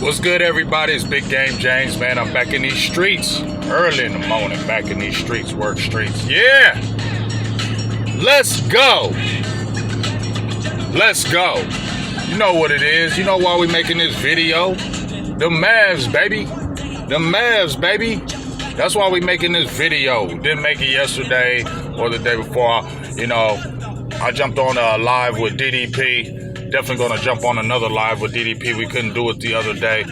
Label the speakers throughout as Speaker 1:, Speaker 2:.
Speaker 1: What's good, everybody? It's Big Game James, man. I'm back in these streets early in the morning. Back in these streets, work streets. Yeah! Let's go! Let's go. You know what it is. You know why we making this video? The Mavs, baby. The Mavs, baby. That's why we making this video. Didn't make it yesterday or the day before. I jumped on a live with DDP. Definitely going to jump on another live with DDP. We couldn't do it the other day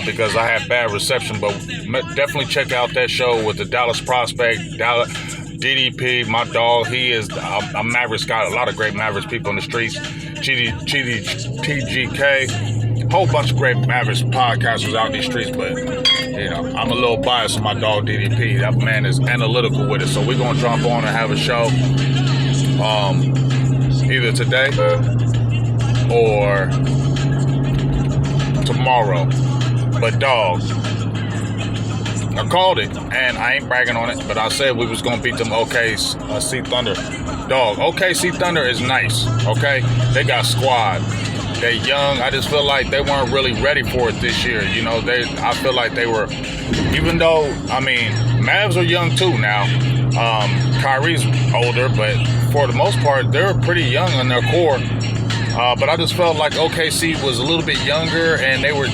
Speaker 1: because I had bad reception, but definitely check out that show with the Dallas prospect, DDP, my dog. He is a Mavericks guy. A lot of great Mavericks people in the streets. TGK, whole bunch of great Mavericks podcasters out in these streets, but I'm a little biased with my dog DDP. That man is analytical with it, so we're going to jump on and have a show either today or tomorrow. But dog, I called it, and I ain't bragging on it, but I said we was gonna beat them OKC Thunder. Dog, OKC Thunder is nice, okay? They got squad. They young. I just feel like they weren't really ready for it this year. I feel like they were, even though, Mavs are young too now. Kyrie's older, but for the most part, they're pretty young in their core. But I just felt like OKC was a little bit younger, and they were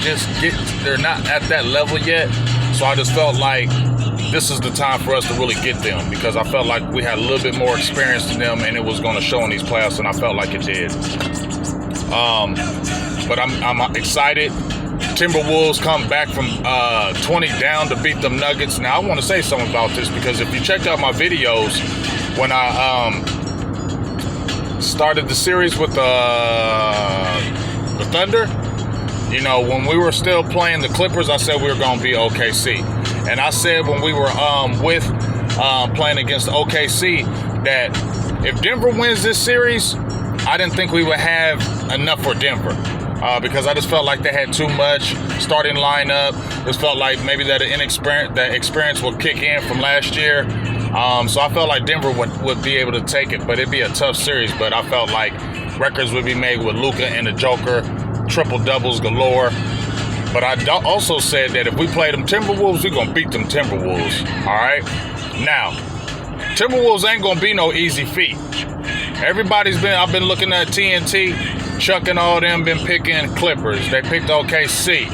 Speaker 1: they're not at that level yet. So I just felt like this is the time for us to really get them, because I felt like we had a little bit more experience than them, and it was going to show in these playoffs, and I felt like it did. But I'm excited. Timberwolves come back from 20 down to beat them Nuggets. Now, I want to say something about this, because if you checked out my videos when I started the series with the Thunder, when we were still playing the Clippers, I said we were going to be OKC. And I said when we were playing against OKC that if Denver wins this series, I didn't think we would have enough for Denver. Because I just felt like they had too much starting lineup. Just felt like maybe that experience would kick in from last year. So I felt like Denver would be able to take it, but it'd be a tough series. But I felt like records would be made with Luka and the Joker, triple doubles galore. But I also said that if we play them Timberwolves, we're gonna beat them Timberwolves. All right. Now, Timberwolves ain't gonna be no easy feat. I've been looking at TNT. Chuck and all them been picking Clippers. They picked OKC.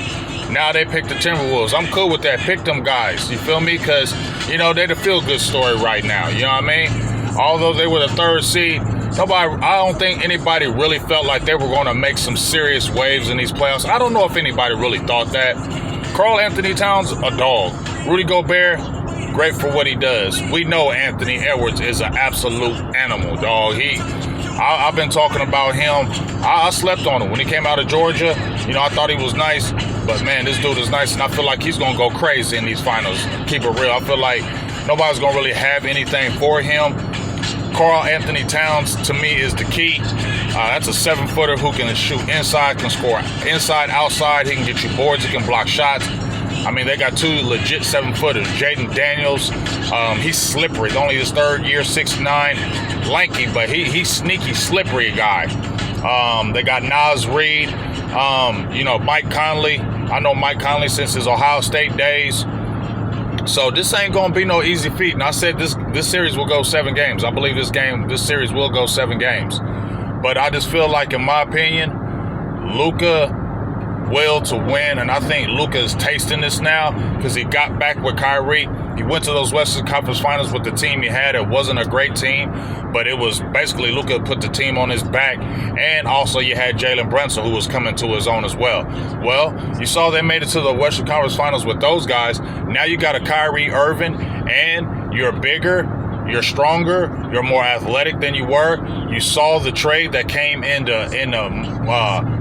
Speaker 1: Now they picked the Timberwolves. I'm cool with that. Pick them guys. You feel me? Because, they're the feel-good story right now. You know what I mean? Although they were the third seed, I don't think anybody really felt like they were going to make some serious waves in these playoffs. I don't know if anybody really thought that. Karl Anthony Towns, a dog. Rudy Gobert, great for what he does. We know Anthony Edwards is an absolute animal, dog. I've been talking about him. I slept on him. When he came out of Georgia, I thought he was nice. But, man, this dude is nice, and I feel like he's going to go crazy in these finals. Keep it real. I feel like nobody's going to really have anything for him. Karl Anthony Towns, to me, is the key. That's a 7-footer who can shoot inside, can score inside, outside. He can get you boards. He can block shots. They got two legit 7-footers. Jaden Daniels, he's slippery. He's only his third year, 6'9", lanky, but he's sneaky, slippery guy. They got Naz Reid, Mike Conley. I know Mike Conley since his Ohio State days. So this ain't going to be no easy feat. And I said this series will go 7 games. I believe this series will go 7 games. But I just feel like, in my opinion, Luka will to win, and I think Luka is tasting this now because he got back with Kyrie. He went to those Western Conference Finals with the team he had. It wasn't a great team, but it was basically Luka put the team on his back, and also you had Jalen Brunson, who was coming to his own as well. Well, you saw they made it to the Western Conference Finals with those guys. Now you got a Kyrie Irving, and you're bigger, you're stronger, you're more athletic than you were. You saw the trade that came into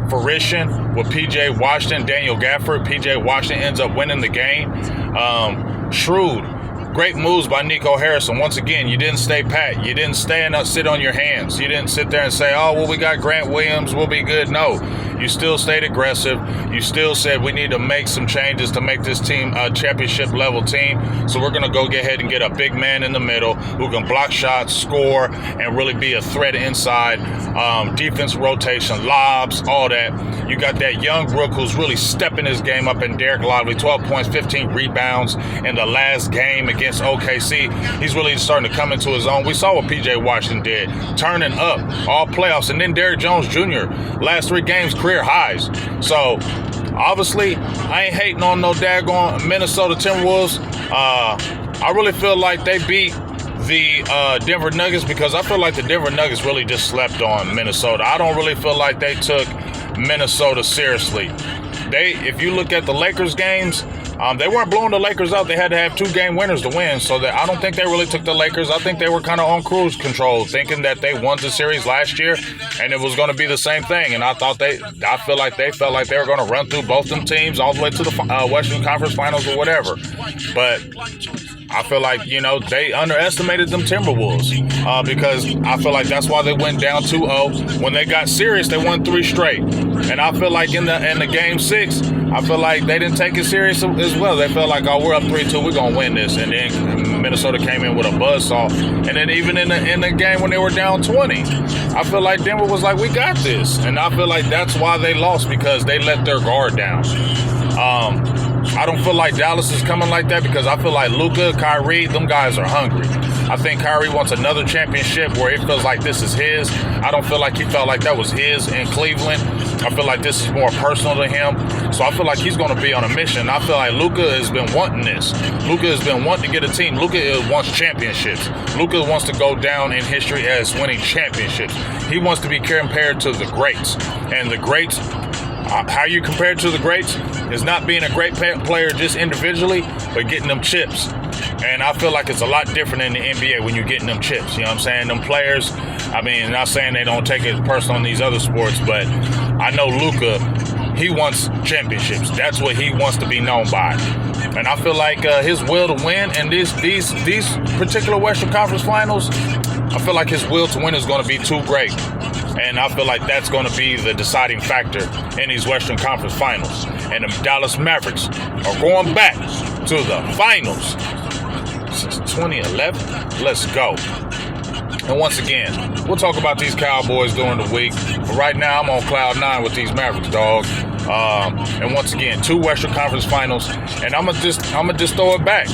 Speaker 1: fruition with P.J. Washington, Daniel Gafford. P.J. Washington ends up winning the game. Shrewd. Great moves by Nico Harrison. Once again, you didn't stay pat. You didn't sit on your hands. You didn't sit there and say, oh, well, we got Grant Williams. We'll be good. No. You still stayed aggressive. You still said we need to make some changes to make this team a championship level team. So we're going to go get ahead and get a big man in the middle who can block shots, score, and really be a threat inside. Defense rotation, lobs, all that. You got that young rook who's really stepping his game up in Derek Lively, 12 points, 15 rebounds in the last game against OKC. He's really starting to come into his own. We saw what P.J. Washington did, turning up all playoffs. And then Derrick Jones Jr., last 3 games, career highs. So, obviously, I ain't hating on no daggone Minnesota Timberwolves. I really feel like they beat the Denver Nuggets because I feel like the Denver Nuggets really just slept on Minnesota. I don't really feel like they took Minnesota seriously. If you look at the Lakers games, they weren't blowing the Lakers out. They had to have 2-game winners to win. So I don't think they really took the Lakers. I think they were kind of on cruise control, thinking that they won the series last year and it was going to be the same thing. And I feel like they felt like they were going to run through both them teams all the way to the Western Conference Finals or whatever. But I feel like, they underestimated them Timberwolves because I feel like that's why they went down 2-0. When they got serious, they won 3 straight. And I feel like in the game 6, I feel like they didn't take it serious as well. They felt like, we're up 3-2, we're going to win this. And then Minnesota came in with a buzzsaw. And then even in the game when they were down 20, I feel like Denver was like, we got this. And I feel like that's why they lost, because they let their guard down. I don't feel like Dallas is coming like that because I feel like Luka, Kyrie, them guys are hungry. I think Kyrie wants another championship where it feels like this is his. I don't feel like he felt like that was his in Cleveland. I feel like this is more personal to him. So I feel like he's going to be on a mission. I feel like Luka has been wanting this. Luka has been wanting to get a team. Luka wants championships. Luka wants to go down in history as winning championships. He wants to be compared to the greats. And the greats, how you compare to the greats is not being a great player just individually, but getting them chips. And I feel like it's a lot different in the NBA when you're getting them chips. You know what I'm saying? Them players, not saying they don't take it personal in these other sports, but I know Luka, he wants championships. That's what he wants to be known by. And I feel like his will to win and these particular Western Conference Finals, I feel like his will to win is going to be too great. And I feel like that's going to be the deciding factor in these Western Conference Finals. And the Dallas Mavericks are going back to the finals since 2011. Let's go. And once again, we'll talk about these Cowboys during the week. But right now, I'm on cloud 9 with these Mavericks, dog. And once again, 2 Western Conference Finals. And I'm gonna just throw it back.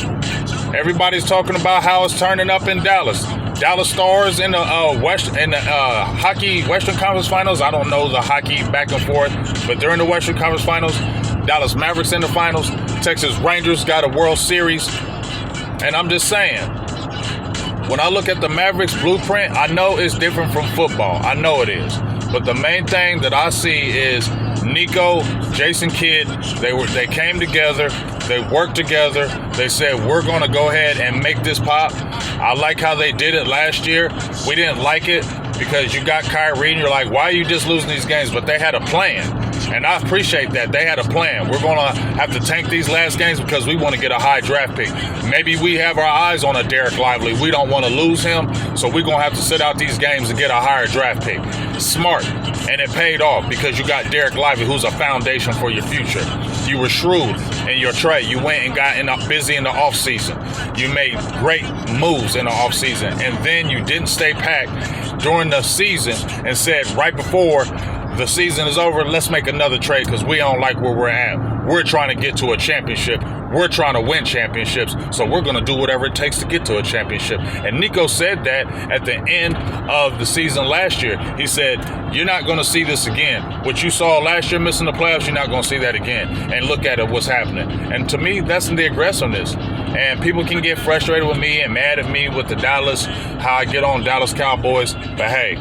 Speaker 1: Everybody's talking about how it's turning up in Dallas. Dallas Stars in the hockey Western Conference Finals. I don't know the hockey back and forth, but they're in the Western Conference Finals. Dallas Mavericks in the finals. Texas Rangers got a World Series. And I'm just saying, when I look at the Mavericks blueprint, I know it's different from football. I know it is. But the main thing that I see is Nico, Jason Kidd, they came together, they worked together, they said, we're going to go ahead and make this pop. I like how they did it last year. We didn't like it because you got Kyrie and you're like, why are you just losing these games? But they had a plan. And I appreciate that. They had a plan. We're going to have to tank these last games because we want to get a high draft pick. Maybe we have our eyes on a Derek Lively. We don't want to lose him, so we're going to have to sit out these games and get a higher draft pick. Smart. And it paid off because you got Derek Lively, who's a foundation for your future. You were shrewd in your trade. You went and got busy in the offseason. You made great moves in the offseason. And then you didn't stay packed during the season and said right before the season is over, let's make another trade because we don't like where we're at. We're trying to get to a championship. We're trying to win championships, so we're going to do whatever it takes to get to a championship. And Nico said that at the end of the season last year. He said, you're not going to see this again. What you saw last year missing the playoffs, you're not going to see that again. And look at it, what's happening. And to me, that's the aggressiveness. And people can get frustrated with me and mad at me with the Dallas, how I get on Dallas Cowboys. But hey,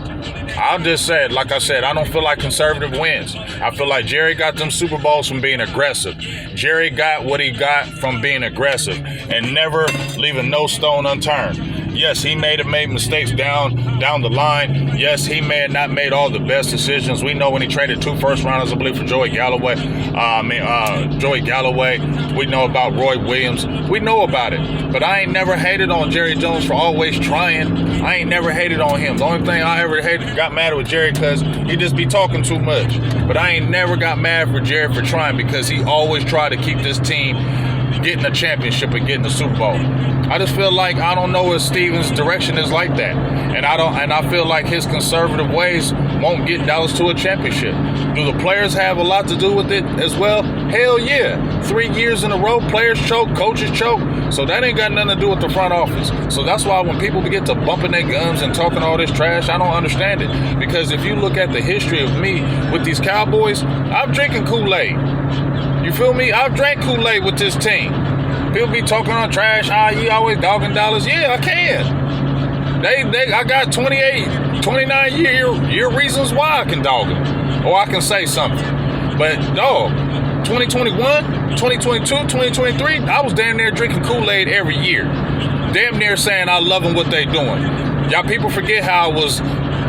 Speaker 1: I'll just say it, like I said, I don't feel like conservative wins. I feel like Jerry got them Super Bowls from being aggressive. Jerry got what he got from being aggressive and never leaving no stone unturned. Yes, he may have made mistakes down the line. Yes, he may have not made all the best decisions. We know when he traded 2 first-rounders, I believe, for Joey Galloway. We know about Roy Williams. We know about it. But I ain't never hated on Jerry Jones for always trying. I ain't never hated on him. The only thing I ever got mad with Jerry because he just be talking too much. But I ain't never got mad for Jerry for trying because he always tried to keep this team getting a championship and getting the Super Bowl. I just feel like I don't know if Stevens' direction is like that, and I feel like his conservative ways won't get Dallas to a championship. Do the players have a lot to do with it as well? Hell yeah! 3 years in a row, players choke, coaches choke, so that ain't got nothing to do with the front office. So that's why when people get to bumping their gums and talking all this trash, I don't understand it. Because if you look at the history of me with these Cowboys, I'm drinking Kool-Aid. You feel me? I've drank Kool-Aid with this team. People be talking on trash. You always dogging Dallas. Yeah, I can. I got 28, 29 year reasons why I can dog them. Or I can say something. But, dog, 2021, 2022, 2023, I was damn near drinking Kool-Aid every year. Damn near saying I love them what they doing. Y'all people forget how I was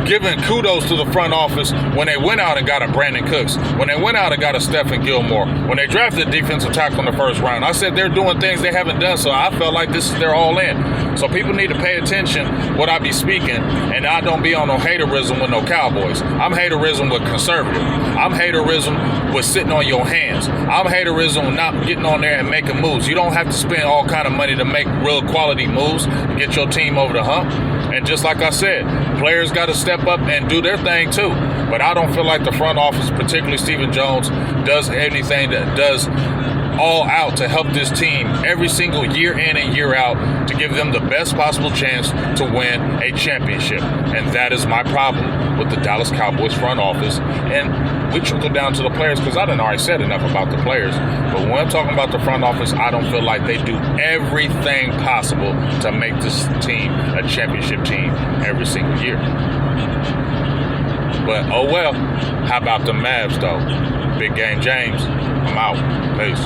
Speaker 1: giving kudos to the front office when they went out and got a Brandon Cooks, when they went out and got a Stephen Gilmore, when they drafted a defensive tackle in the first round. I said they're doing things they haven't done, so I felt like this is their all in. So people need to pay attention what I be speaking, and I don't be on no haterism with no Cowboys. I'm haterism with conservative. I'm haterism with sitting on your hands. I'm haterism with not getting on there and making moves. You don't have to spend all kind of money to make real quality moves to get your team over the hump. And just like I said, players got to step up and do their thing too. But I don't feel like the front office, particularly Stephen Jones, does anything that does all out to help this team every single year in and year out to give them the best possible chance to win a championship. And that is my problem with the Dallas Cowboys front office. And we trickle down to the players because I done already said enough about the players. But when I'm talking about the front office, I don't feel like they do everything possible to make this team a championship team every single year. But oh well, how about the Mavs though? Big Game James, I'm out. Peace.